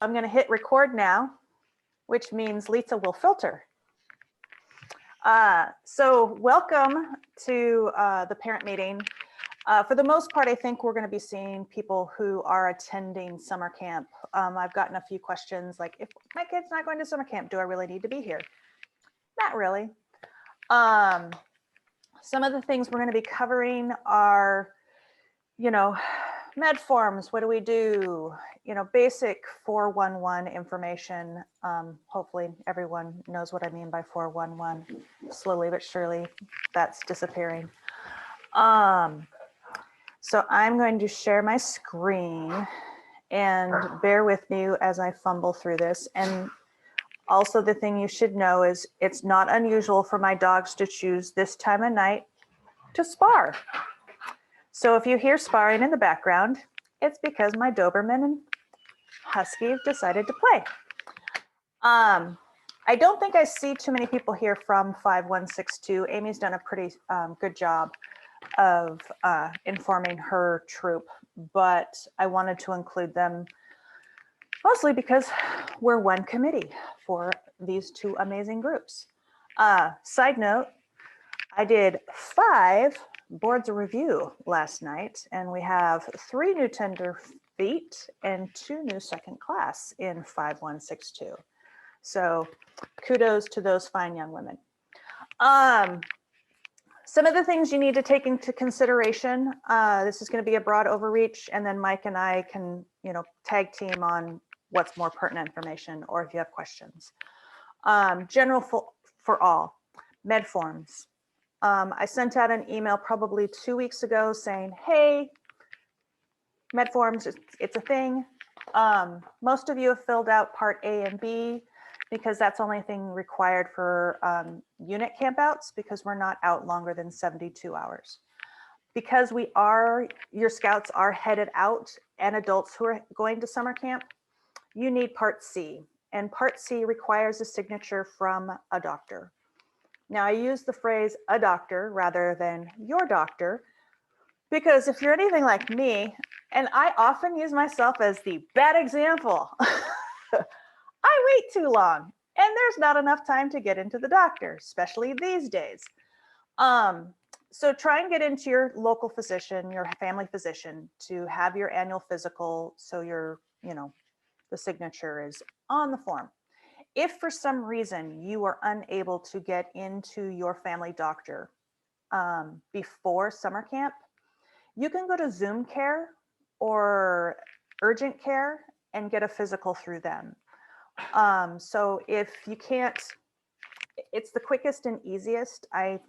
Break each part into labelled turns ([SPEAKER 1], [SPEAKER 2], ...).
[SPEAKER 1] I'm going to hit record now, which means Lisa will filter. So welcome to the parent meeting. For the most part, I think we're going to be seeing people who are attending summer camp. I've gotten a few questions like, if my kid's not going to summer camp, do I really need to be here? Not really. Some of the things we're going to be covering are, med forms. What do we do? Basic 411 information. Hopefully everyone knows what I mean by 411. Slowly but surely that's disappearing. So I'm going to share my screen and bear with me as I fumble through this. And also the thing you should know is it's not unusual for my dogs to choose this time of night to spar. So if you hear sparring in the background, it's because my Doberman and Husky have decided to play. I don't think I see too many people here from 5162. Amy's done a pretty good job of informing her troop, but I wanted to include them mostly because we're one committee for these two amazing groups. Side note, I did 5 boards of review last night, and we have 3 new tender feet and 2 new second class in 5162. So kudos to those fine young women. Some of the things you need to take into consideration, this is going to be a broad overreach, and then Mike and I can, tag team on what's more pertinent information or if you have questions. General for all, med forms. I sent out an email probably 2 weeks ago saying, hey, med forms, it's a thing. Most of you have filled out part A and B because that's the only thing required for unit campouts because we're not out longer than 72 hours. Because your scouts are headed out and adults who are going to summer camp, you need part C. And part C requires a signature from a doctor. Now I use the phrase a doctor rather than your doctor, because if you're anything like me, and I often use myself as the bad example, I wait too long and there's not enough time to get into the doctor, especially these days. So try and get into your local physician, your family physician, to have your annual physical so the signature is on the form. If for some reason you are unable to get into your family doctor before summer camp, you can go to Zoom Care or Urgent Care and get a physical through them. So if you can't, it's the quickest and easiest. I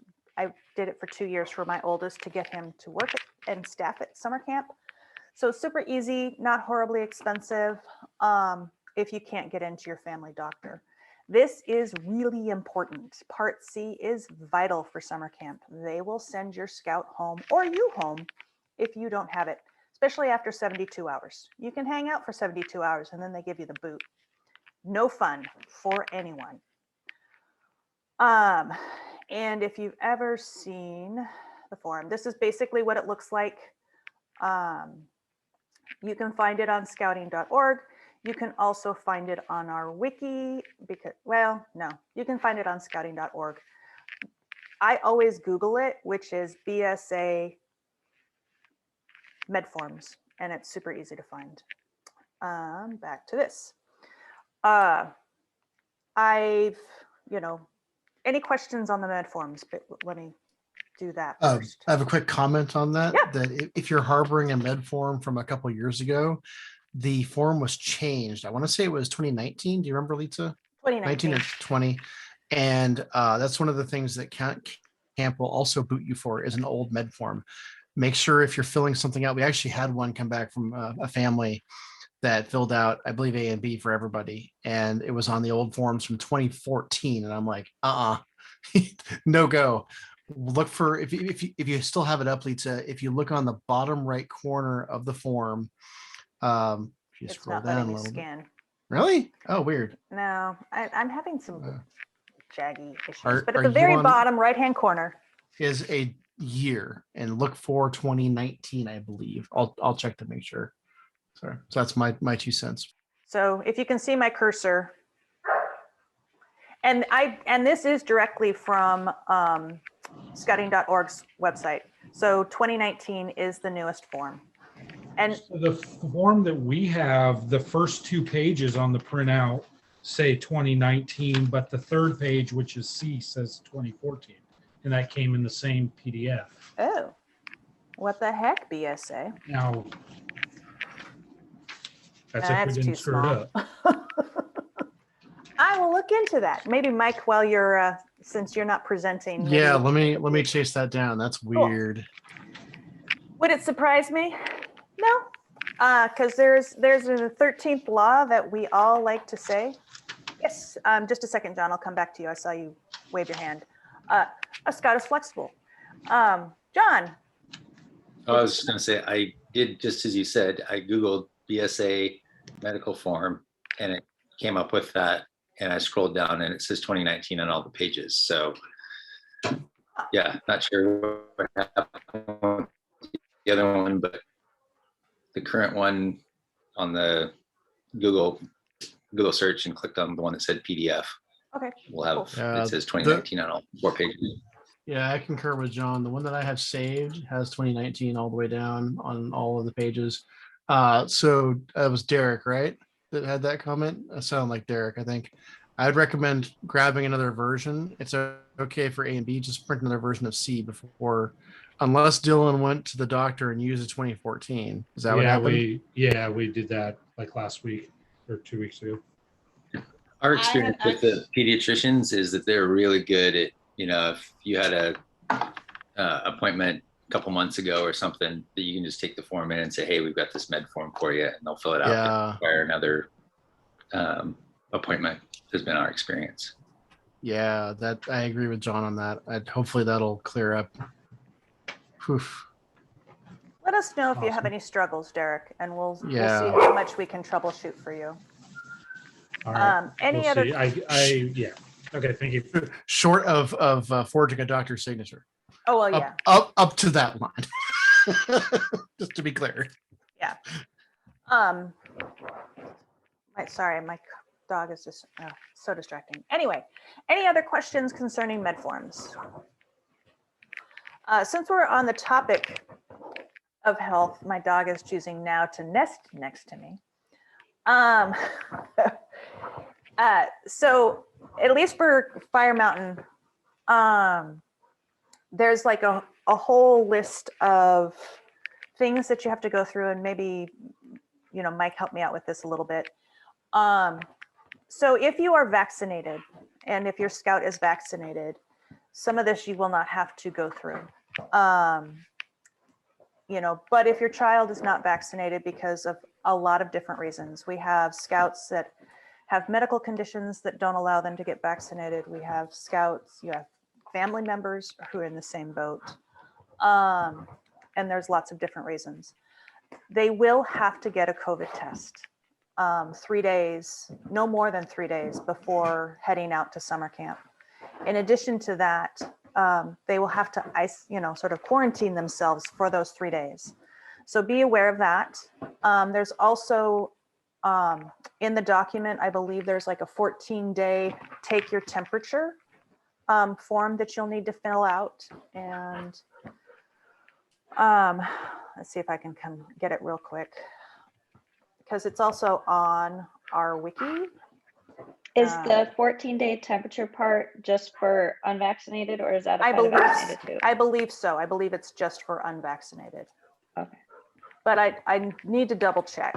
[SPEAKER 1] did it for 2 years for my oldest to get him to work and staff at summer camp. So super easy, not horribly expensive if you can't get into your family doctor. This is really important. Part C is vital for summer camp. They will send your scout home or you home if you don't have it, especially after 72 hours. You can hang out for 72 hours and then they give you the boot. No fun for anyone. And if you've ever seen the form, this is basically what it looks like. You can find it on scouting.org. You can also find it on our wiki you can find it on scouting.org. I always Google it, which is BSA med forms, and it's super easy to find. Back to this. Any questions on the med forms, but let me do that first.
[SPEAKER 2] I have a quick comment on that.
[SPEAKER 1] Yeah.
[SPEAKER 2] That if you're harboring a med form from a couple of years ago, the form was changed. I want to say it was 2019. Do you remember, Lisa?
[SPEAKER 1] 2019
[SPEAKER 2] or 20. And that's one of the things that camp will also boot you for is an old med form. Make sure if you're filling something out, we actually had one come back from a family that filled out, I believe, A and B for everybody. And it was on the old forms from 2014. And I'm like, no go. Look for, if you still have it up, Lisa, if you look on the bottom right corner of the form, if you
[SPEAKER 1] it's
[SPEAKER 2] scroll
[SPEAKER 1] not
[SPEAKER 2] down
[SPEAKER 1] letting
[SPEAKER 2] a
[SPEAKER 1] me
[SPEAKER 2] little
[SPEAKER 1] scan.
[SPEAKER 2] bit. Really? Oh, weird.
[SPEAKER 1] No, I'm having some jaggy issues.
[SPEAKER 2] But
[SPEAKER 1] at the very bottom right-hand corner
[SPEAKER 2] is a year, and look for 2019, I believe. I'll check to make sure. Sorry. So that's my 2 cents.
[SPEAKER 1] So if you can see my cursor, and this is directly from scouting.org's website. So 2019 is the newest form. And
[SPEAKER 3] So the form that we have, the first 2 pages on the printout say 2019, but the third page, which is C, says 2014. And that came in the same PDF.
[SPEAKER 1] oh, what the heck, BSA?
[SPEAKER 3] Now, that's if we
[SPEAKER 1] That's
[SPEAKER 3] didn't
[SPEAKER 1] too
[SPEAKER 3] screw it
[SPEAKER 1] small.
[SPEAKER 3] up.
[SPEAKER 1] I will look into that. Maybe Mike, while you're since you're not presenting.
[SPEAKER 2] Yeah,
[SPEAKER 1] maybe-
[SPEAKER 2] let me chase that down. That's weird.
[SPEAKER 1] Would it surprise me? No, because there's a 13th law that we all like to say. Yes, just a second, John. I'll come back to you. I saw you wave your hand. A scout is flexible. John.
[SPEAKER 4] I was just going to say, I did just as you said, I Googled BSA medical form and it came up with that. And I scrolled down and it says 2019 on all the pages. So yeah, not sure what happened with the other one, but the current one on the Google search and clicked on the one that said PDF.
[SPEAKER 1] Okay.
[SPEAKER 4] We'll have,
[SPEAKER 2] Cool.
[SPEAKER 4] it says 2019 on all 4 pages.
[SPEAKER 2] Yeah, I concur with John. The one that I have saved has 2019 all the way down on all of the pages. So that was Derek, right? That had that comment. I sound like Derek, I think. I'd recommend grabbing another version. It's okay for A and B. Just print another version of C before, unless Dylan went to the doctor and used a 2014. Is that what happened?
[SPEAKER 3] We did that like last week or 2 weeks ago.
[SPEAKER 4] Our experience with the pediatricians is that they're really good at, if you had a appointment a couple months ago or something, that you can just take the form in and say, hey, we've got this med form for you, and they'll fill it out.
[SPEAKER 2] Yeah.
[SPEAKER 4] Require another appointment has been our experience.
[SPEAKER 2] Yeah, that I agree with John on that. Hopefully that'll clear up. Oof.
[SPEAKER 1] Let us know if you have
[SPEAKER 3] Awesome.
[SPEAKER 1] any struggles, Derek, and we'll see
[SPEAKER 2] Yeah.
[SPEAKER 1] how much we can troubleshoot for you.
[SPEAKER 3] All right.
[SPEAKER 1] Any
[SPEAKER 3] We'll
[SPEAKER 1] other?
[SPEAKER 3] see. Yeah. Okay. Thank you.
[SPEAKER 2] Short of forging a doctor's signature.
[SPEAKER 1] Oh well, yeah.
[SPEAKER 2] Up to that line. Just to be clear.
[SPEAKER 1] Sorry, my dog is just so distracting. Anyway, any other questions concerning med forms? Since we're on the topic of health, my dog is choosing now to nest next to me. So at least for Fire Mountain, there's like a whole list of things that you have to go through, and maybe, Mike helped me out with this a little bit. So if you are vaccinated, and if your scout is vaccinated, some of this you will not have to go through. But if your child is not vaccinated because of a lot of different reasons, we have scouts that have medical conditions that don't allow them to get vaccinated. We have scouts, you have family members who are in the same boat. And there's lots of different reasons. They will have to get a COVID test 3 days, no more than 3 days before heading out to summer camp. In addition to that, they will have to sort of quarantine themselves for those 3 days. So be aware of that. There's also in the document, I believe there's like a 14-day take your temperature form that you'll need to fill out. And let's see if I can get it real quick, because it's also on our wiki.
[SPEAKER 5] Is the 14-day temperature part just for unvaccinated, or is that
[SPEAKER 1] I believe,
[SPEAKER 5] vaccinated too?
[SPEAKER 1] I believe so. I believe it's just for unvaccinated.
[SPEAKER 5] Okay.
[SPEAKER 1] But I need to double check.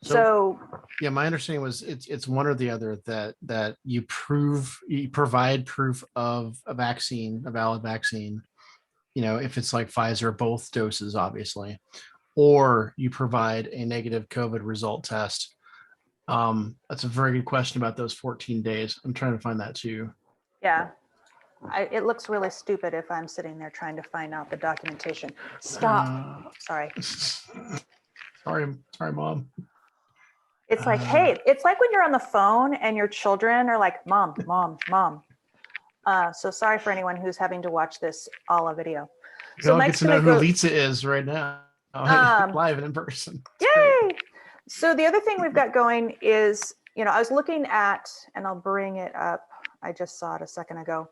[SPEAKER 2] So yeah, my understanding was it's one or the other, that you provide proof of a vaccine, a valid vaccine, if it's like Pfizer, both doses, obviously, or you provide a negative COVID result test. That's a very good question about those 14 days. I'm trying to find that too.
[SPEAKER 1] Yeah. It looks really stupid if I'm sitting there trying to find out the documentation. Stop. Sorry.
[SPEAKER 2] Sorry, Mom.
[SPEAKER 1] It's like, hey, it's like when you're on the phone and your children are like, mom. So sorry for anyone who's having to watch this all a video.
[SPEAKER 2] So Mike's get to know who Lisa is right now. Live and in person.
[SPEAKER 1] Yay! So the other thing we've got going is, I was looking at, and I'll bring it up, I just saw it a second ago,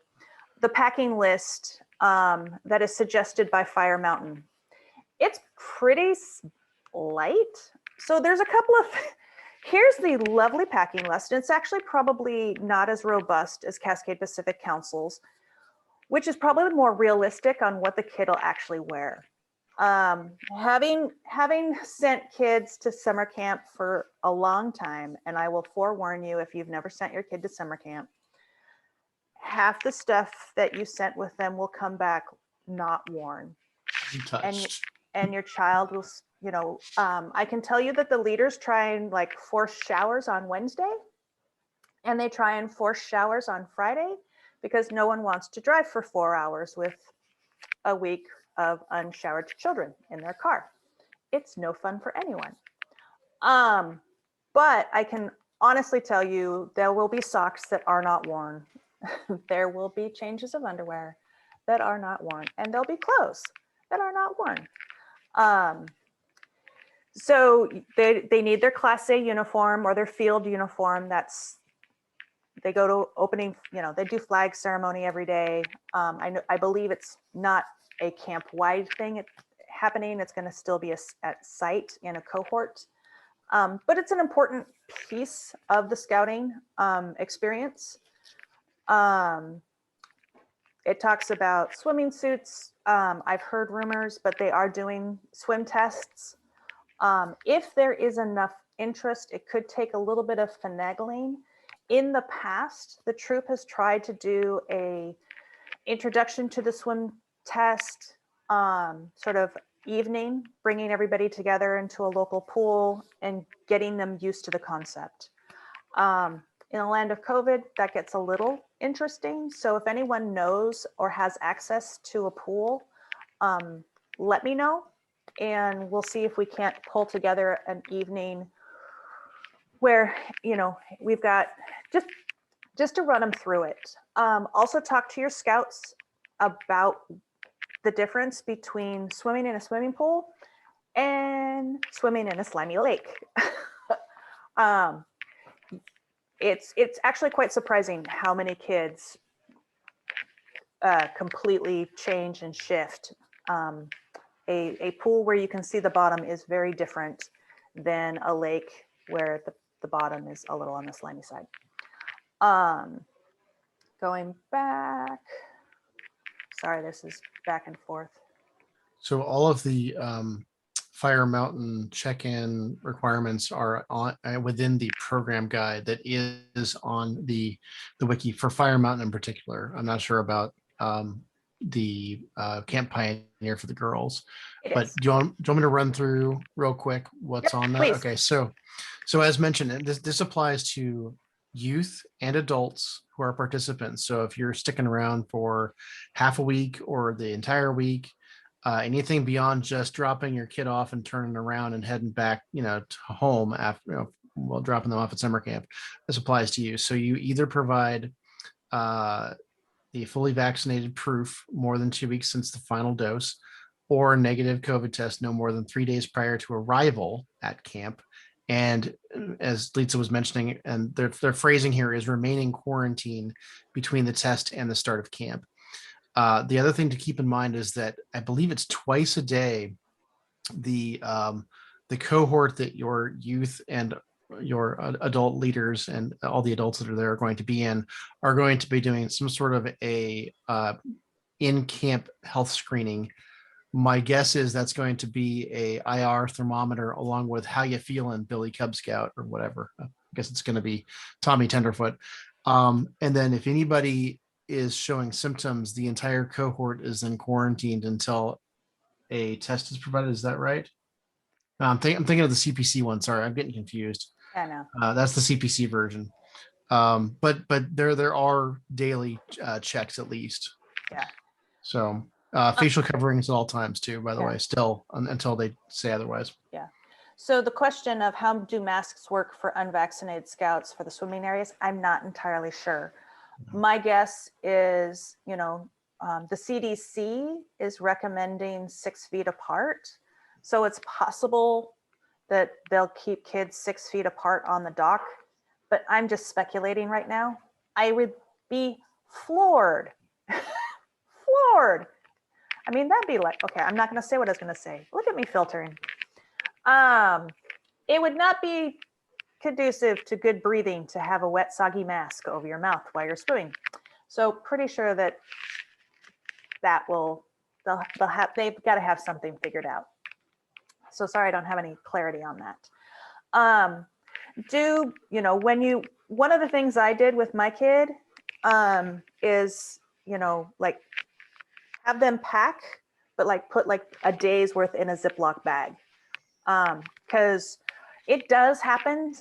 [SPEAKER 1] the packing list that is suggested by Fire Mountain. It's pretty light. So there's a couple of, here's the lovely packing list. And it's actually probably not as robust as Cascade Pacific Council's, which is probably more realistic on what the kid will actually wear. Having sent kids to summer camp for a long time, and I will forewarn you, if you've never sent your kid to summer camp, half the stuff that you sent with them will come back not worn.
[SPEAKER 2] Untouched.
[SPEAKER 1] And your child will, I can tell you that the leaders try and force showers on Wednesday, and they try and force showers on Friday, because no one wants to drive for 4 hours with a week of unshowered children in their car. It's no fun for anyone. But I can honestly tell you, there will be socks that are not worn. There will be changes of underwear that are not worn, and there'll be clothes that are not worn. So they need their Class A uniform or their field uniform. They go to opening, they do flag ceremony every day. I believe it's not a camp-wide thing happening. It's going to still be at site in a cohort. But it's an important piece of the scouting experience. It talks about swimming suits. I've heard rumors, but they are doing swim tests. If there is enough interest, it could take a little bit of finagling. In the past, the troop has tried to do a introduction to the swim test sort of evening, bringing everybody together into a local pool and getting them used to the concept. In the land of COVID, that gets a little interesting. So if anyone knows or has access to a pool, let me know, and we'll see if we can't pull together an evening where, we've got just to run them through it. Also talk to your scouts about the difference between swimming in a swimming pool and swimming in a slimy lake. It's actually quite surprising how many kids completely change and shift. A pool where you can see the bottom is very different than a lake where the bottom is a little on the slimy side. Going back, sorry, this is back and forth.
[SPEAKER 2] So all of the Fire Mountain check-in requirements are on within the program guide that is on the wiki for Fire Mountain in particular. I'm not sure about the Camp Pioneer for the girls, but do you want me to run through real quick what's on that?
[SPEAKER 1] Please.
[SPEAKER 2] Okay, so as mentioned, and this applies to youth and adults who are participants. So if you're sticking around for half a week or the entire week, anything beyond just dropping your kid off and turning around and heading back, to home after, while dropping them off at summer camp, this applies to you. So you either provide the fully vaccinated proof more than 2 weeks since the final dose, or a negative COVID test no more than 3 days prior to arrival at camp. And as Lisa was mentioning, and their phrasing here is remaining quarantine between the test and the start of camp. The other thing to keep in mind is that I believe it's twice a day, the cohort that your youth and your adult leaders and all the adults that are there are going to be in are going to be doing some sort of a in-camp health screening. My guess is that's going to be a IR thermometer along with how you feeling, Billy Cub Scout or whatever. I guess it's going to be Tommy Tenderfoot. And then if anybody is showing symptoms, the entire cohort is then quarantined until a test is provided. Is that right? I'm thinking of the CPC one. Sorry, I'm getting confused.
[SPEAKER 1] Yeah, no.
[SPEAKER 2] That's the CPC version. But there are daily checks at least.
[SPEAKER 1] Yeah.
[SPEAKER 2] So facial coverings at all times too, by the way, still until they say otherwise.
[SPEAKER 1] Yeah. So the question of how do masks work for unvaccinated scouts for the swimming areas, I'm not entirely sure. My guess is, the CDC is recommending 6 feet apart. So it's possible that they'll keep kids 6 feet apart on the dock, but I'm just speculating right now. I would be floored. Floored. I mean, that'd be like, okay, I'm not going to say what I was going to say. Look at me filtering. It would not be conducive to good breathing to have a wet, soggy mask over your mouth while you're swimming. So pretty sure that they've got to have something figured out. So sorry, I don't have any clarity on that. One of the things I did with my kid is, like have them pack, but like put like a day's worth in a Ziploc bag. Because it does happen,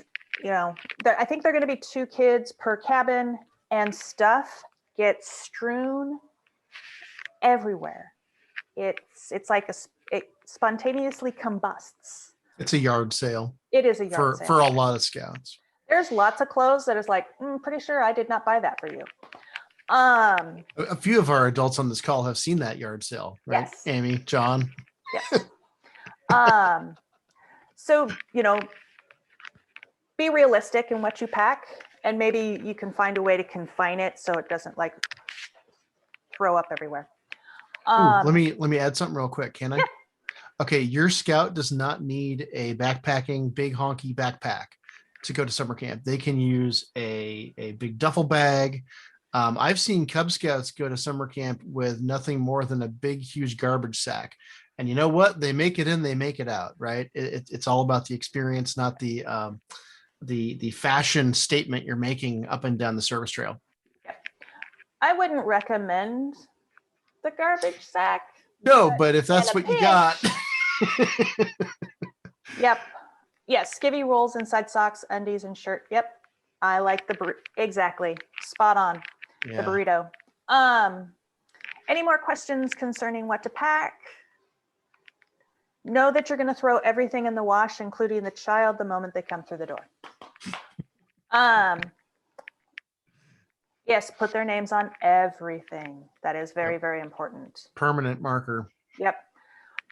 [SPEAKER 1] I think they're going to be 2 kids per cabin, and stuff gets strewn everywhere. It's like it spontaneously combusts.
[SPEAKER 2] It's a yard sale
[SPEAKER 1] It is a yard sale
[SPEAKER 2] for a lot of scouts.
[SPEAKER 1] There's lots of clothes that is like, pretty sure I did not buy that for you.
[SPEAKER 2] A few of our adults on this call have seen that yard sale, right?
[SPEAKER 1] Yes.
[SPEAKER 2] Amy, John.
[SPEAKER 1] Yes. So, be realistic in what you pack, and maybe you can find a way to confine it so it doesn't like throw up everywhere.
[SPEAKER 2] Ooh, let me add something real quick. Can I?
[SPEAKER 1] Yeah.
[SPEAKER 2] Okay. Your scout does not need a backpacking big honky backpack to go to summer camp. They can use a big duffel bag. I've seen Cub Scouts go to summer camp with nothing more than a big, huge garbage sack. And you know what? They make it in, they make it out, right? It's all about the experience, not the fashion statement you're making up and down the service trail.
[SPEAKER 1] I wouldn't recommend the garbage sack.
[SPEAKER 2] No, but if that's
[SPEAKER 1] and a
[SPEAKER 2] what you got.
[SPEAKER 1] Yep. Yes, skivvy rolls inside socks, undies, and shirt. Yep. I like exactly. Spot on.
[SPEAKER 2] Yeah.
[SPEAKER 1] The burrito. Any more questions concerning what to pack? Know that you're going to throw everything in the wash, including the child, the moment they come through the door. Yes, put their names on everything. That is very, very important.
[SPEAKER 2] Permanent marker.
[SPEAKER 1] Yep.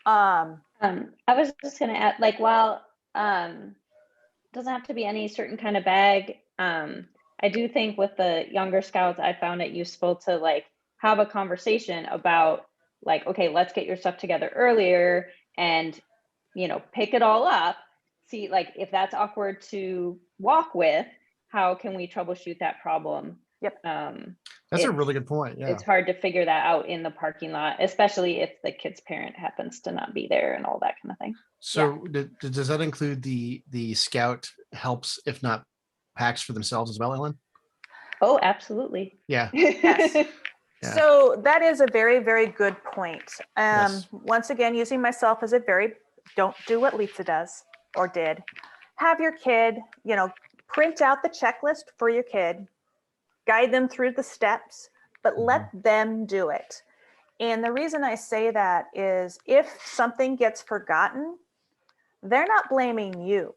[SPEAKER 5] I was just going to add, like, while doesn't have to be any certain kind of bag. I do think with the younger scouts, I found it useful to like have a conversation about like, okay, let's get your stuff together earlier and, pick it all up. See, like, if that's awkward to walk with, how can we troubleshoot that problem?
[SPEAKER 1] Yep.
[SPEAKER 2] That's a really good point. Yeah.
[SPEAKER 5] It's hard to figure that out in the parking lot, especially if the kid's parent happens to not be there and all that kind of thing.
[SPEAKER 2] So does that include the scout helps, if not packs for themselves as well, Ellen?
[SPEAKER 5] Oh, absolutely.
[SPEAKER 2] Yeah.
[SPEAKER 1] Yes.
[SPEAKER 2] Yeah.
[SPEAKER 1] So that is a very, very good point.
[SPEAKER 2] Yes.
[SPEAKER 1] Once again, using myself as don't do what Lisa does or did. Have your kid, print out the checklist for your kid, guide them through the steps, but let them do it. And the reason I say that is if something gets forgotten, they're not blaming you,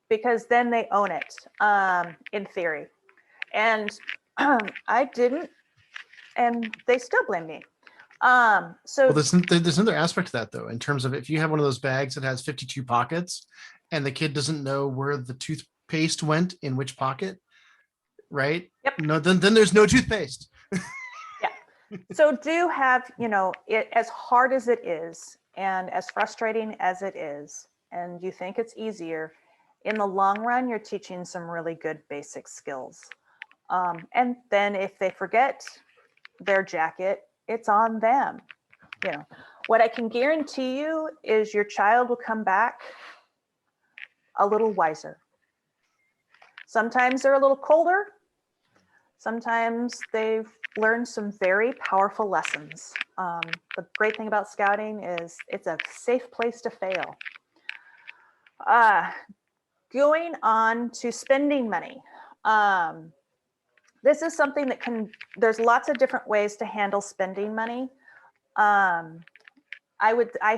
[SPEAKER 1] because then they own it, in theory. And I didn't, and they still blame me.
[SPEAKER 2] Well, there's another aspect to that though, in terms of if you have one of those bags that has 52 pockets and the kid doesn't know where the toothpaste went in which pocket, right?
[SPEAKER 1] Yep.
[SPEAKER 2] No, then there's no toothpaste.
[SPEAKER 1] So do have, it as hard as it is and as frustrating as it is, and you think it's easier, in the long run, you're teaching some really good basic skills. And then if they forget their jacket, it's on them. What I can guarantee you is your child will come back a little wiser. Sometimes they're a little colder. Sometimes they've learned some very powerful lessons. The great thing about scouting is it's a safe place to fail. Going on to spending money. This is something that there's lots of different ways to handle spending money. I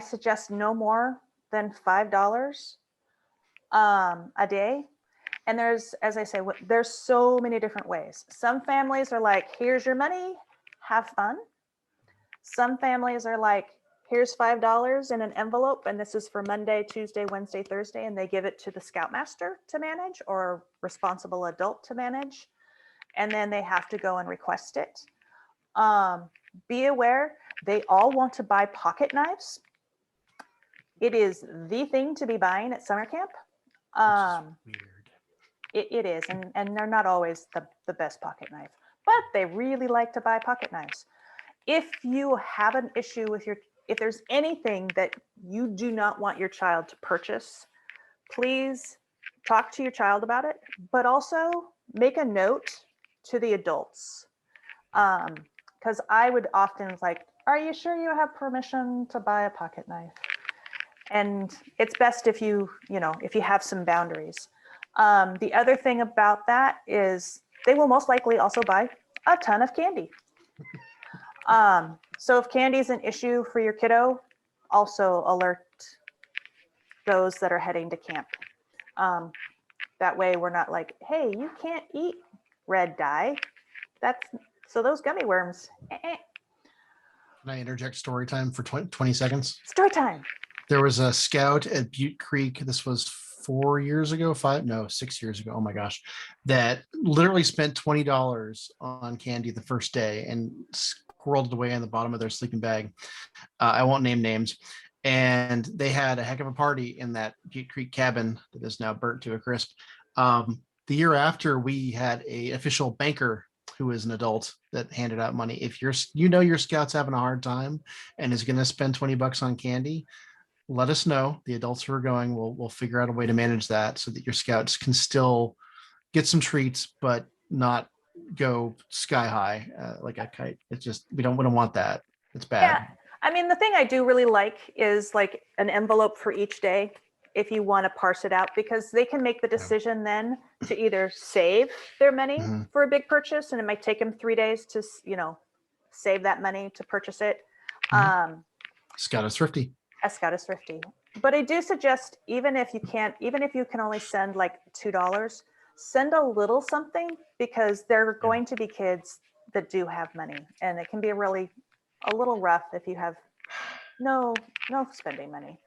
[SPEAKER 1] suggest no more than $5 a day. And there's, as I say, there's so many different ways. Some families are like, here's your money, have fun. Some families are like, here's $5 in an envelope, and this is for Monday, Tuesday, Wednesday, Thursday, and they give it to the Scoutmaster to manage or responsible adult to manage. And then they have to go and request it. Be aware, they all want to buy pocket knives. It is the thing to be buying at summer camp.
[SPEAKER 2] Which is weird.
[SPEAKER 1] It is, and they're not always the best pocket knife, but they really like to buy pocket knives. If you have an issue with if there's anything that you do not want your child to purchase, please talk to your child about it, but also make a note to the adults. Because I would often like, are you sure you have permission to buy a pocket knife? And it's best if you have some boundaries. The other thing about that is they will most likely also buy a ton of candy. So if candy is an issue for your kiddo, also alert those that are heading to camp. That way we're not like, hey, you can't eat red dye. So those gummy worms.
[SPEAKER 2] Can I interject story time for 20 seconds?
[SPEAKER 1] Story time.
[SPEAKER 2] There was a scout at Butte Creek. This was 6 years ago. Oh my gosh. That literally spent $20 on candy the first day and squirreled it away in the bottom of their sleeping bag. I won't name names. And they had a heck of a party in that Butte Creek cabin that is now burnt to a crisp. The year after, we had a official banker who is an adult that handed out money. If your scout's having a hard time and is going to spend $20 on candy, let us know. The adults who are going, we'll figure out a way to manage that so that your scouts can still get some treats, but not go sky high like a kite. It's just, we don't want that. It's bad.
[SPEAKER 1] Yeah. I mean, the thing I do really like is like an envelope for each day if you want to parse it out, because they can make the decision then to either save their money for a big purchase, and it might take them 3 days to, save that money to purchase it.
[SPEAKER 2] Scout is thrifty.
[SPEAKER 1] A Scout is thrifty. But I do suggest, even if you can only send like $2, send a little something, because there are going to be kids that do have money, and it can be a little rough if you have no spending money.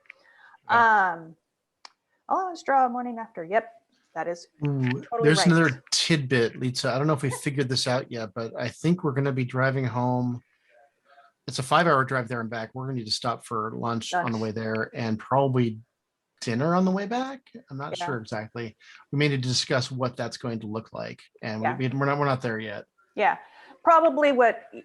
[SPEAKER 1] Always draw morning after. Yep, that is totally
[SPEAKER 2] There's
[SPEAKER 1] right.
[SPEAKER 2] another tidbit, Lisa. I don't know if we figured this out yet, but I think we're going to be driving home. It's a 5-hour drive there and back. We're going to need to stop for lunch on the way there and probably dinner on the way back. I'm not sure exactly. We may need to discuss what that's going to look like, and we're not there yet.
[SPEAKER 1] Yeah, probably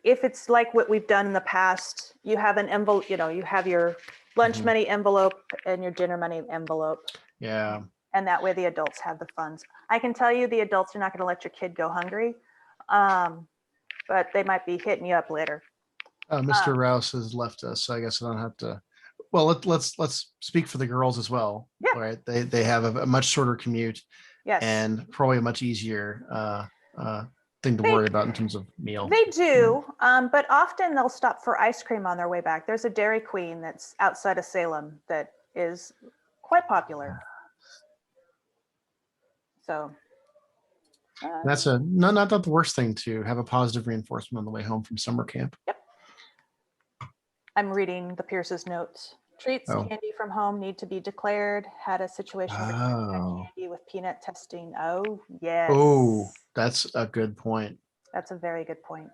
[SPEAKER 1] if it's like what we've done in the past, you have an envelope, you have your lunch money envelope and your dinner money envelope.
[SPEAKER 2] Yeah.
[SPEAKER 1] And that way the adults have the funds. I can tell you the adults are not going to let your kid go hungry, but they might be hitting you up later.
[SPEAKER 2] Mr. Rouse has left us, so I guess I don't have to. Well, let's speak for the girls as well.
[SPEAKER 1] Yeah.
[SPEAKER 2] Right. They have a much shorter commute.
[SPEAKER 1] Yes.
[SPEAKER 2] And probably a much easier thing to worry about in terms of meal.
[SPEAKER 1] They do, but often they'll stop for ice cream on their way back. There's a Dairy Queen that's outside of Salem that is quite popular. So
[SPEAKER 2] that's not the worst thing to have a positive reinforcement on the way home from summer camp.
[SPEAKER 1] Yep. I'm reading the Pierce's notes. Treats, candy from home need to be declared. Had a situation where candy with peanut testing. Oh, yes.
[SPEAKER 2] Oh, that's a good point.
[SPEAKER 1] That's a very good point.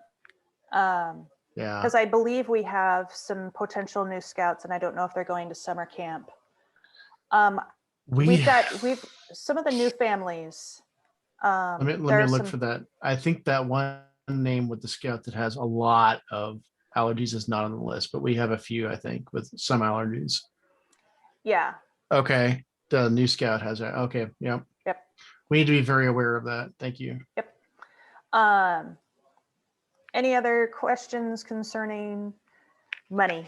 [SPEAKER 2] Yeah.
[SPEAKER 1] Because I believe we have some potential new scouts, and I don't know if they're going to summer camp. We've some of the new families.
[SPEAKER 2] Let me look for that. I think that one name with the scout that has a lot of allergies is not on the list, but we have a few, I think, with some allergies.
[SPEAKER 1] Yeah.
[SPEAKER 2] Okay. The new scout has that. Okay. Yep.
[SPEAKER 1] Yep.
[SPEAKER 2] We need to be very aware of that. Thank you.
[SPEAKER 1] Yep. Any other questions concerning money?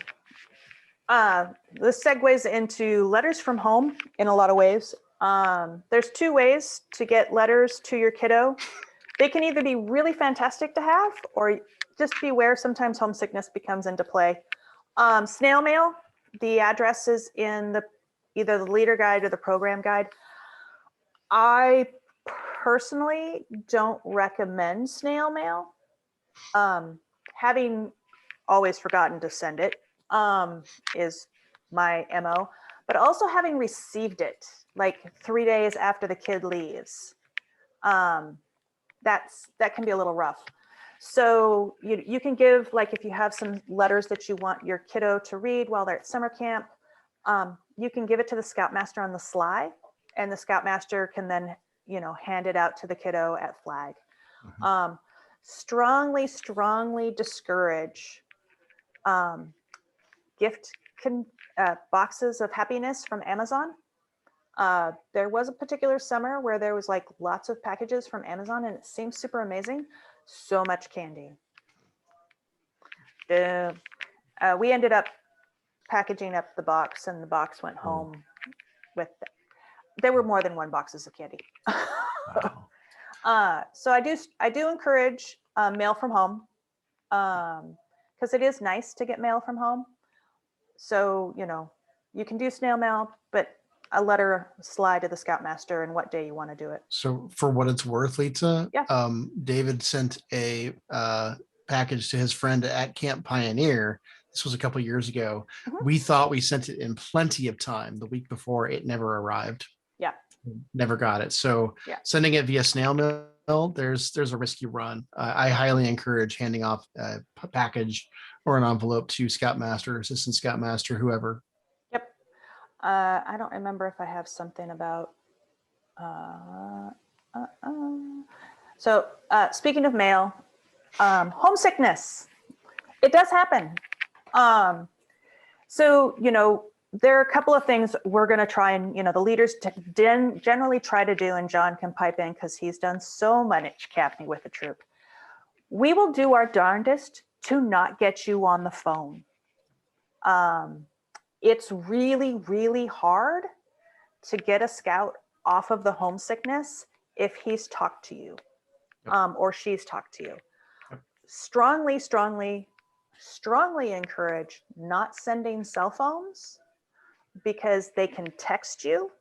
[SPEAKER 1] This segues into letters from home in a lot of ways. There's 2 ways to get letters to your kiddo. They can either be really fantastic to have, or just beware, sometimes homesickness becomes into play. Snail mail, the address is in either the leader guide or the program guide. I personally don't recommend snail mail. Having always forgotten to send it, is my MO, but also having received it like 3 days after the kid leaves. That can be a little rough. So you can give, like, if you have some letters that you want your kiddo to read while they're at summer camp, you can give it to the Scoutmaster on the sly, and the Scoutmaster can then, hand it out to the kiddo at flag. Strongly discourage gift boxes of happiness from Amazon. There was a particular summer where there was like lots of packages from Amazon, and it seemed super amazing. So much candy. We ended up packaging up the box, and the box went home with, there were more than one boxes of candy.
[SPEAKER 2] Wow.
[SPEAKER 1] So I do encourage mail from home, because it is nice to get mail from home. So, you can do snail mail, but a letter slide to the Scoutmaster and what day you want to do it.
[SPEAKER 2] So for what it's worth, Lisa,
[SPEAKER 1] Yeah.
[SPEAKER 2] David sent a package to his friend at Camp Pioneer. This was a couple years ago.
[SPEAKER 1] Mhm.
[SPEAKER 2] We thought we sent it in plenty of time. The week before, it never arrived.
[SPEAKER 1] Yeah.
[SPEAKER 2] Never got it. So
[SPEAKER 1] Yeah.
[SPEAKER 2] sending it via snail mail, there's a risky run. I highly encourage handing off a package or an envelope to Scoutmaster, Assistant Scoutmaster, whoever.
[SPEAKER 1] Yep. I don't remember if I have something about. So speaking of mail, homesickness, it does happen. So, there are a couple of things we're going to try and, the leaders generally try to do, and John can pipe in because he's done so much camping with the troop. We will do our darndest to not get you on the phone. It's really hard to get a scout off of the homesickness if he's talked to you, or she's talked to you.
[SPEAKER 2] Yep.
[SPEAKER 1] Strongly encourage not sending cell phones, because they can text you.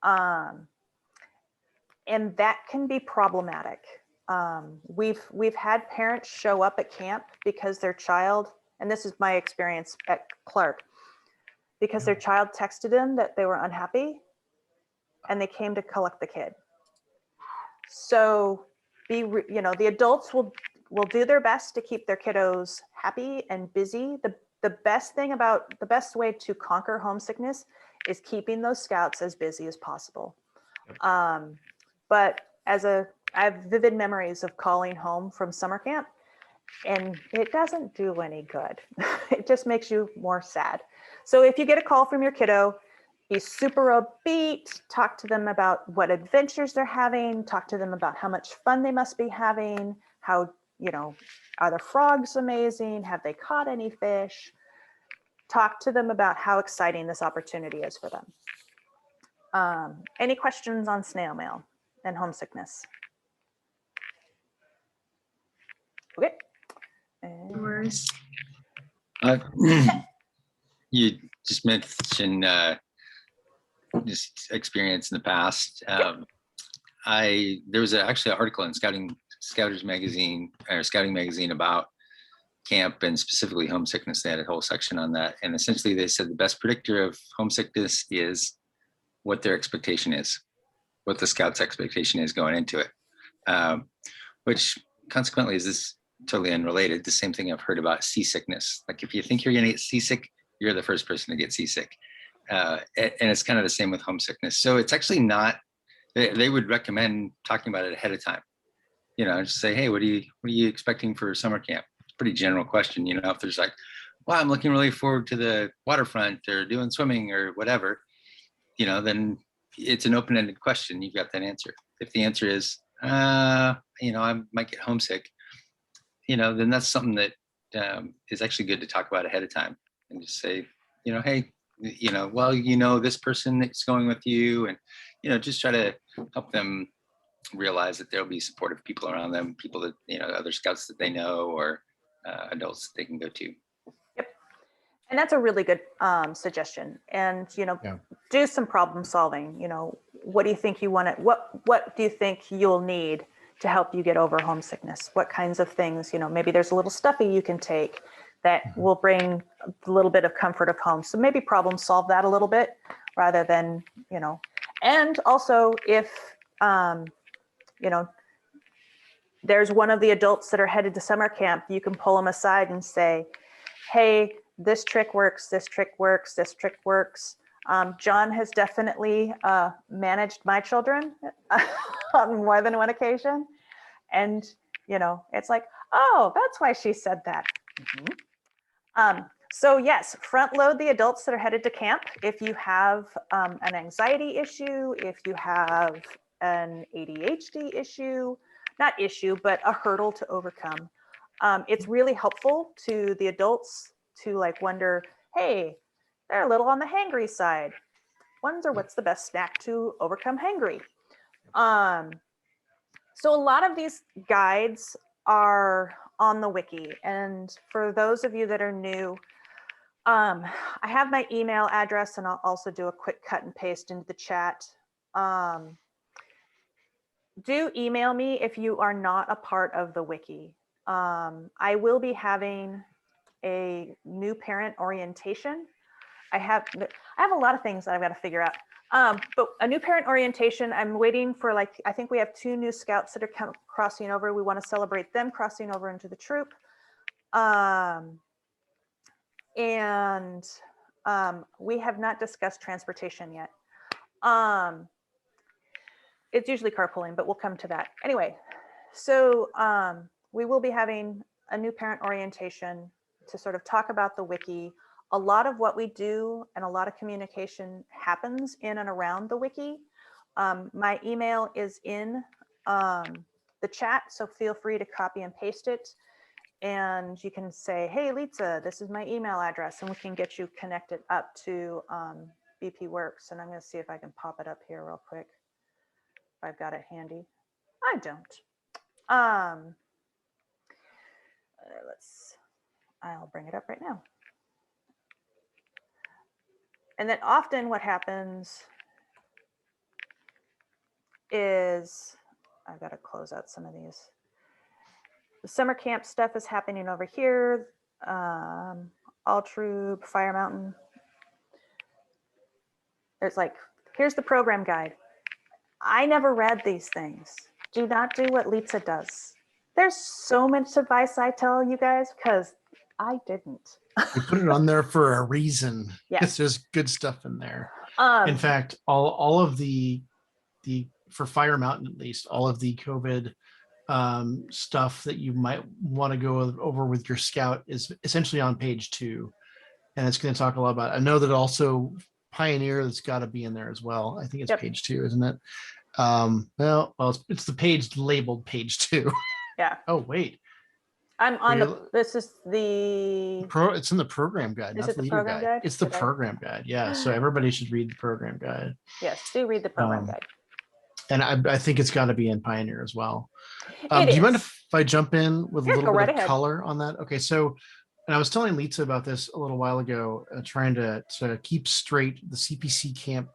[SPEAKER 1] And that can be problematic. We've had parents show up at camp because their child, and this is my experience at Clark, because their child texted them that they were unhappy, and they came to collect the kid. So the adults will do their best to keep their kiddos happy and busy. The best way to conquer homesickness is keeping those scouts as busy as possible. But I have vivid memories of calling home from summer camp, and it doesn't do any good. It just makes you more sad. So if you get a call from your kiddo, be super upbeat, talk to them about what adventures they're having, talk to them about how much fun they must be having, how, are the frogs amazing? Have they caught any fish? Talk to them about how exciting this opportunity is for them. Any questions on snail mail and homesickness? Okay.
[SPEAKER 6] Yours.
[SPEAKER 4] You just mentioned just experience in the past. There was actually an article in Scouters magazine or Scouting magazine about camp and specifically homesickness. They had a whole section on that, and essentially they said the best predictor of homesickness is what their expectation is, what the scout's expectation is going into it, which consequently is this totally unrelated. The same thing I've heard about seasickness. Like if you think you're going to get seasick, you're the first person to get seasick. And it's kind of the same with homesickness. So it's actually not, they would recommend talking about it ahead of time. Just say, hey, what are you expecting for summer camp? It's a pretty general question. If there's like, well, I'm looking really forward to the waterfront or doing swimming or whatever, then it's an open-ended question. You've got that answer. If the answer is, I might get homesick, then that's something that is actually good to talk about ahead of time and just say, hey, this person that's going with you, and, just try to help them realize that there'll be supportive people around them, people that, other scouts that they know, or adults that they can go to.
[SPEAKER 1] Yep. And that's a really good suggestion. And, do some problem solving. What do you think you want to, what do you think you'll need to help you get over homesickness? What kinds of things, maybe there's a little stuffy you can take that will bring a little bit of comfort of home. So maybe problem solve that a little bit rather than, you know, and also if, you know, there's one of the adults that are headed to summer camp, you can pull them aside and say, hey, this trick works, this trick works, this trick works. John has definitely managed my children on more than one occasion. And, you know, it's like, oh, that's why she said that. So yes, front load the adults that are headed to camp. If you have an anxiety issue, if you have an ADHD issue, not issue, but a hurdle to overcome. It's really helpful to the adults to like wonder, hey, they're a little on the hangry side. Wonder what's the best snack to overcome hangry. So a lot of these guides are on the wiki. And for those of you that are new, I have my email address, and I'll also do a quick cut and paste into the chat. Do email me if you are not a part of the wiki. I will be having a new parent orientation. I have a lot of things that I've got to figure out. But a new parent orientation, I'm waiting for, like, I think we have 2 new scouts that are crossing over. We want to celebrate them crossing over into the troop. We have not discussed transportation yet. It's usually carpooling, but we'll come to that. Anyway, so we will be having a new parent orientation to sort of talk about the wiki. A lot of what we do and a lot of communication happens in and around the wiki. My email is in the chat, so feel free to copy and paste it. And you can say, hey, Lisa, this is my email address, and we can get you connected up to BP Works. And I'm going to see if I can pop it up here real quick. If I've got it handy. I don't. I'll bring it up right now. And then often what happens is, I've got to close out some of these. The summer camp stuff is happening over here. All Troop, Fire Mountain. There's like, here's the program guide. I never read these things. Do not do what Lisa does. There's so much advice I tell you guys because I didn't.
[SPEAKER 2] We put it on there for a reason.
[SPEAKER 1] Yes.
[SPEAKER 2] Because there's good stuff in there. In fact, all of the for Fire Mountain, at least, all of the COVID stuff that you might want to go over with your scout is essentially on page 2. And it's going to talk a lot about, I know that also Pioneer, that's got to be in there as well. I think it's page 2, isn't it? Well, it's the page labeled page 2.
[SPEAKER 1] Yeah.
[SPEAKER 2] Oh, wait.
[SPEAKER 1] I'm on this is the
[SPEAKER 2] it's in the program guide,
[SPEAKER 1] is
[SPEAKER 2] not
[SPEAKER 1] it
[SPEAKER 2] the
[SPEAKER 1] the
[SPEAKER 2] leader
[SPEAKER 1] program guide?
[SPEAKER 2] It's the program guide. Yeah. So everybody should read the program guide.
[SPEAKER 1] Yes, do read the program guide.
[SPEAKER 2] And I think it's got to be in Pioneer as well.
[SPEAKER 1] It
[SPEAKER 2] do you mind
[SPEAKER 1] is.
[SPEAKER 2] if I jump in with a little
[SPEAKER 1] go
[SPEAKER 2] bit
[SPEAKER 1] right
[SPEAKER 2] of
[SPEAKER 1] ahead.
[SPEAKER 2] color on that? Okay, so, and I was telling Lisa about this a little while ago, trying to keep straight the CPC camp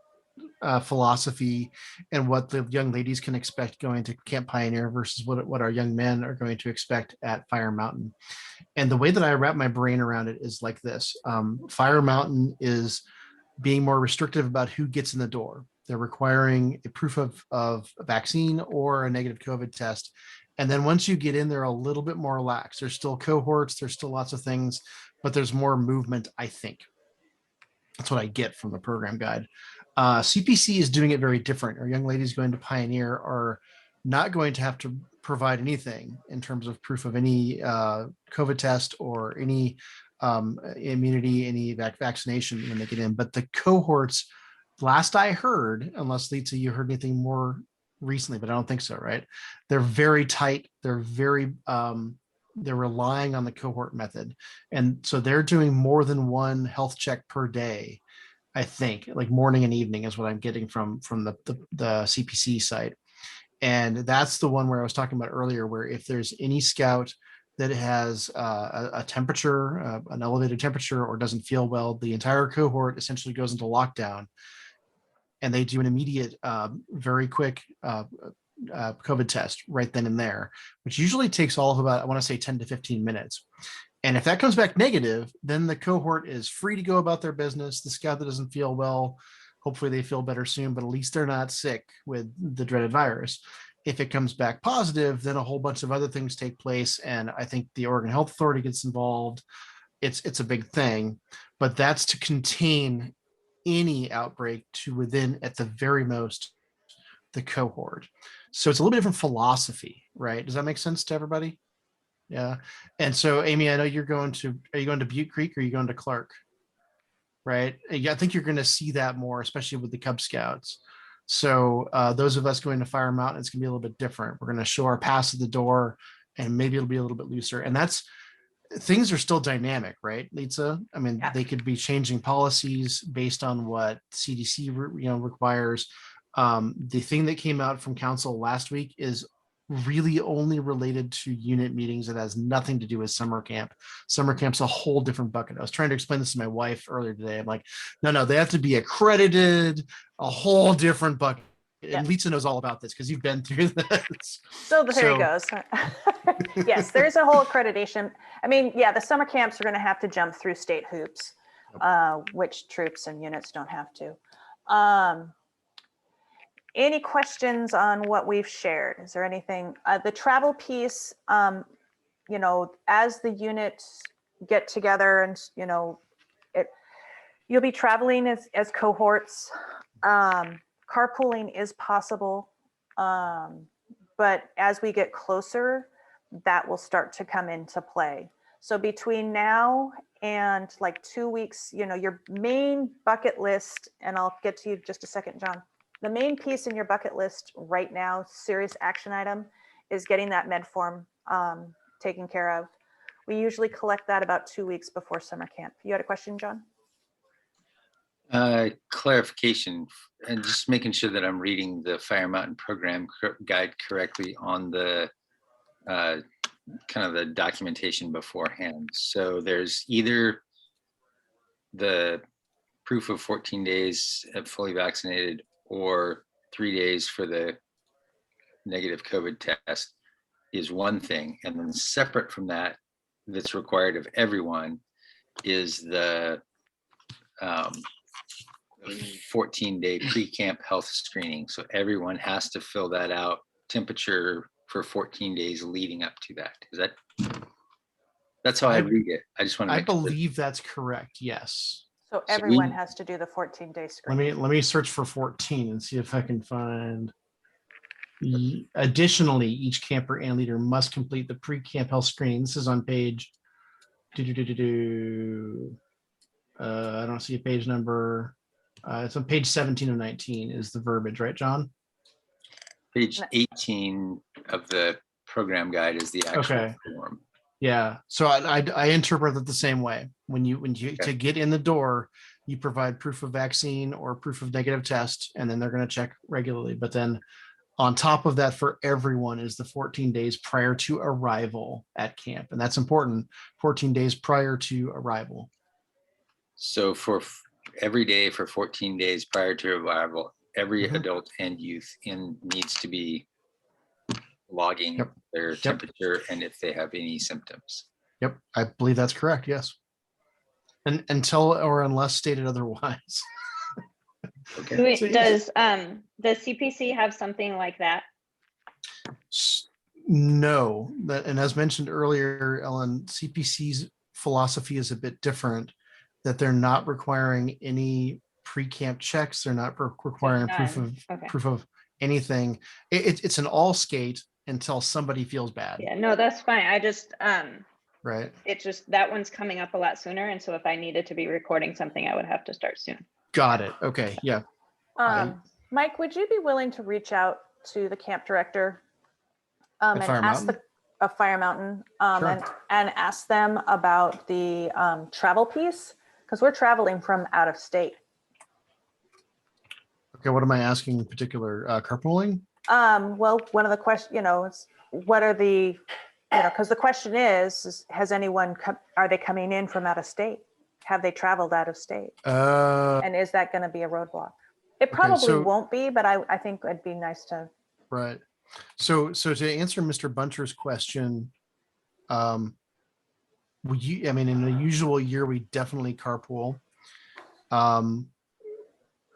[SPEAKER 2] philosophy and what the young ladies can expect going to Camp Pioneer versus what our young men are going to expect at Fire Mountain. And the way that I wrap my brain around it is like this. Fire Mountain is being more restrictive about who gets in the door. They're requiring a proof of a vaccine or a negative COVID test. And then once you get in, they're a little bit more lax. There's still cohorts, there's still lots of things, but there's more movement, I think. That's what I get from the program guide. CPC is doing it very different. Our young ladies going to Pioneer are not going to have to provide anything in terms of proof of any COVID test or any immunity, any vaccination when they get in. But the cohorts, last I heard, unless Lisa, you heard anything more recently, but I don't think so, right? They're very tight. They're very, they're relying on the cohort method. And so they're doing more than one health check per day. I think like morning and evening is what I'm getting from the CPC site. And that's the one where I was talking about earlier, where if there's any scout that has a temperature, an elevated temperature, or doesn't feel well, the entire cohort essentially goes into lockdown. And they do an immediate, very quick COVID test right then and there, which usually takes all of about, I want to say 10 to 15 minutes. And if that comes back negative, then the cohort is free to go about their business. The scout that doesn't feel well, hopefully they feel better soon, but at least they're not sick with the dreaded virus. If it comes back positive, then a whole bunch of other things take place. And I think the Oregon Health Authority gets involved. It's a big thing, but that's to contain any outbreak to within, at the very most, the cohort. So it's a little bit different philosophy, right? Does that make sense to everybody? Yeah. And so, Amy, I know are you going to Butte Creek or are you going to Clark? Right. Yeah, I think you're going to see that more, especially with the Cub Scouts. So those of us going to Fire Mountain, it's going to be a little bit different. We're going to show our pass at the door and maybe it'll be a little bit looser. And things are still dynamic, right, Lisa? I mean,
[SPEAKER 1] Yeah.
[SPEAKER 2] they could be changing policies based on what CDC requires. The thing that came out from council last week is really only related to unit meetings. It has nothing to do with summer camp. Summer camp's a whole different bucket. I was trying to explain this to my wife earlier today. I'm like, no, they have to be accredited, a whole different bucket.
[SPEAKER 1] Yeah.
[SPEAKER 2] And Lisa knows all about this because you've been through this.
[SPEAKER 1] So there he goes. Yes, there's a whole accreditation. I mean, yeah, the summer camps are going to have to jump through state hoops, which troops and units don't have to. Any questions on what we've shared? Is there anything? The travel piece, you know, as the units get together and, you know, you'll be traveling as cohorts. Carpooling is possible. But as we get closer, that will start to come into play. So between now and like 2 weeks, you know, your main bucket list, and I'll get to you in just a second, John. The main piece in your bucket list right now, serious action item, is getting that med form taken care of. We usually collect that about 2 weeks before summer camp. You had a question, John?
[SPEAKER 4] Clarification, and just making sure that I'm reading the Fire Mountain program guide correctly on the kind of the documentation beforehand. So there's either the proof of 14 days fully vaccinated or 3 days for the negative COVID test is one thing. And then separate from that, that's required of everyone is the 14-day pre-camp health screening. So everyone has to fill that out, temperature for 14 days leading up to that. Is that's how I read it. I just want to
[SPEAKER 2] I
[SPEAKER 4] make sure.
[SPEAKER 2] believe that's correct. Yes.
[SPEAKER 1] So everyone has to do the 14-day screening.
[SPEAKER 2] Let me search for 14 and see if I can find. Additionally, each camper and leader must complete the pre-camp health screening. This is on page. I don't see a page number. It's on page 17 of 19 is the verbiage, right, John?
[SPEAKER 4] Page 18 of the program guide is the actual form.
[SPEAKER 2] Yeah, so I interpret it the same way. When you to get in the door, you provide proof of vaccine or proof of negative test, and then they're going to check regularly. But then on top of that, for everyone is the 14 days prior to arrival at camp, and that's important. 14 days prior to arrival.
[SPEAKER 4] So for every day for 14 days prior to arrival, every adult and youth needs to be logging their temperature and if they have any symptoms.
[SPEAKER 2] Yep, I believe that's correct. Yes, and until or unless stated otherwise.
[SPEAKER 5] Okay. Does the CPC have something like that?
[SPEAKER 2] No, and as mentioned earlier, Ellen, CPC's philosophy is a bit different. That they're not requiring any pre-camp checks. They're not requiring proof of anything. It's an all skate until somebody feels bad.
[SPEAKER 5] Yeah, no, that's fine. I just
[SPEAKER 2] right.
[SPEAKER 5] It's just that one's coming up a lot sooner, and so if I needed to be recording something, I would have to start soon.
[SPEAKER 2] Got it. Okay. Yeah.
[SPEAKER 1] Mike, would you be willing to reach out to the camp director and ask Fire Mountain and ask them about the travel piece? Because we're traveling from out of state.
[SPEAKER 2] Okay, what am I asking in particular? Carpooling?
[SPEAKER 1] Well, one of the questions, it's what are the, because the question is has anyone are they coming in from out of state? Have they traveled out of state? And is that going to be a roadblock? It probably won't be, but I think it'd be nice to.
[SPEAKER 2] Right. So to answer Mr. Bunter's question, I mean, in a usual year, we definitely carpool.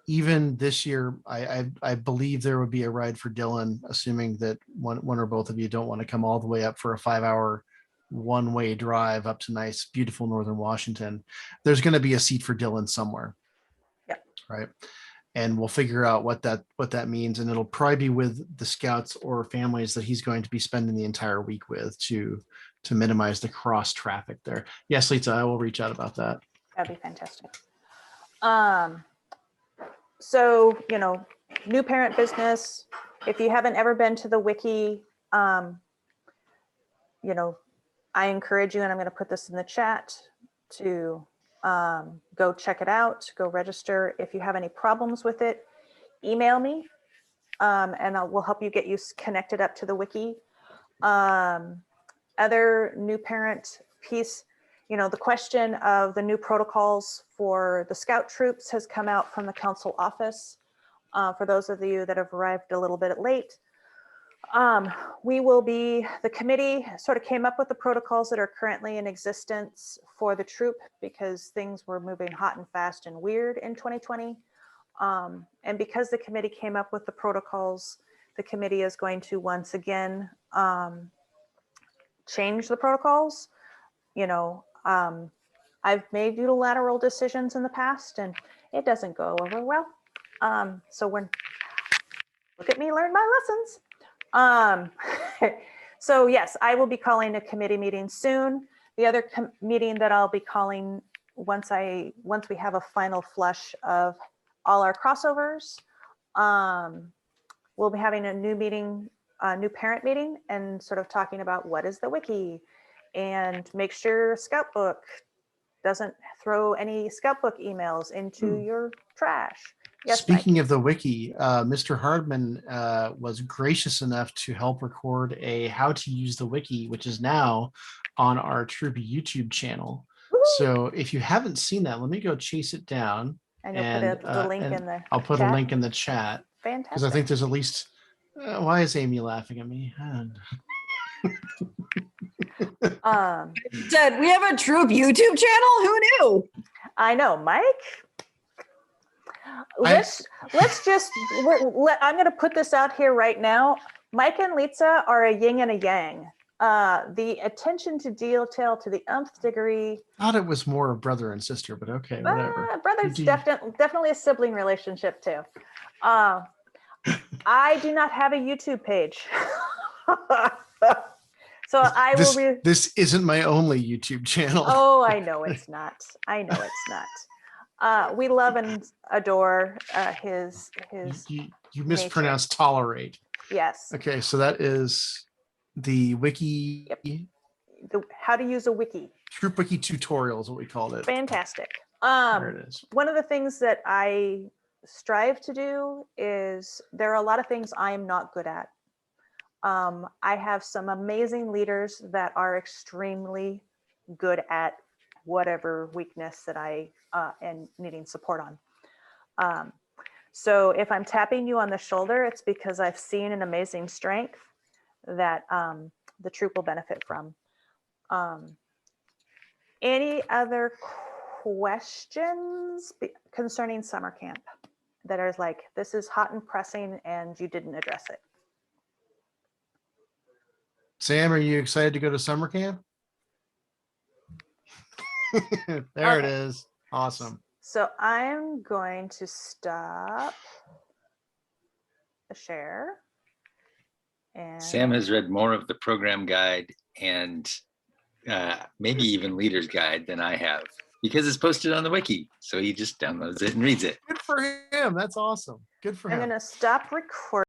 [SPEAKER 2] Even this year, I believe there would be a ride for Dylan, assuming that one or both of you don't want to come all the way up for a 5-hour one-way drive up to nice, beautiful northern Washington. There's going to be a seat for Dylan somewhere.
[SPEAKER 1] Yep.
[SPEAKER 2] Right. And we'll figure out what that means, and it'll probably be with the scouts or families that he's going to be spending the entire week with to minimize the cross traffic there. Yes, Lisa, I will reach out about that.
[SPEAKER 1] That'd be fantastic. So, new parent business, if you haven't ever been to the wiki, I encourage you, and I'm going to put this in the chat, to go check it out, go register. If you have any problems with it, email me, and we'll help you get you connected up to the wiki. Other new parent piece, the question of the new protocols for the scout troops has come out from the council office. For those of you that have arrived a little bit late, the committee sort of came up with the protocols that are currently in existence for the troop, because things were moving hot and fast and weird in 2020. And because the committee came up with the protocols, the committee is going to once again change the protocols. I've made unilateral decisions in the past and it doesn't go over well. So look at me learn my lessons. So yes, I will be calling a committee meeting soon. The other meeting that I'll be calling once we have a final flush of all our crossovers, we'll be having a new meeting, a new parent meeting, and sort of talking about what is the wiki, and make sure Scout Book doesn't throw any Scout Book emails into your trash. Yes,
[SPEAKER 2] Speaking
[SPEAKER 1] Mike.
[SPEAKER 2] of the wiki, Mr. Hardman was gracious enough to help record a how to use the wiki, which is now on our Troop YouTube channel. So if you haven't seen that, let me go chase it down.
[SPEAKER 1] And you'll put the link in the
[SPEAKER 2] I'll put
[SPEAKER 1] chat.
[SPEAKER 2] a link in the chat.
[SPEAKER 1] Fantastic.
[SPEAKER 2] Because I think there's at least, why is Amy laughing at me?
[SPEAKER 7] Said we have a Troop YouTube channel? Who knew?
[SPEAKER 1] I know, Mike. I'm going to put this out here right now. Mike and Lisa are a yin and a yang. The attention to detail to the nth degree.
[SPEAKER 2] I thought it was more of brother and sister, but okay, whatever.
[SPEAKER 1] Brother's definitely a sibling relationship too. I do not have a YouTube page. So I will.
[SPEAKER 2] This isn't my only YouTube channel.
[SPEAKER 1] Oh, I know it's not. I know it's not. We love and adore his.
[SPEAKER 2] You mispronounced tolerate.
[SPEAKER 1] Yes.
[SPEAKER 2] Okay, so that is the wiki.
[SPEAKER 1] Yep. How to use a wiki.
[SPEAKER 2] Troop Wiki tutorial is what we called it.
[SPEAKER 1] Fantastic.
[SPEAKER 2] There it is.
[SPEAKER 1] One of the things that I strive to do is there are a lot of things I am not good at. I have some amazing leaders that are extremely good at whatever weakness that I am needing support on. So if I'm tapping you on the shoulder, it's because I've seen an amazing strength that the troop will benefit from. Any other questions concerning summer camp that are like, this is hot and pressing and you didn't address it?
[SPEAKER 2] Sam, are you excited to go to summer camp? There it is. Awesome.
[SPEAKER 1] So I'm going to stop the share. And
[SPEAKER 4] Sam has read more of the program guide and maybe even leader's guide than I have, because it's posted on the wiki. So he just downloads it and reads it.
[SPEAKER 2] Good for him. That's awesome. Good for him.
[SPEAKER 1] I'm going to stop recording.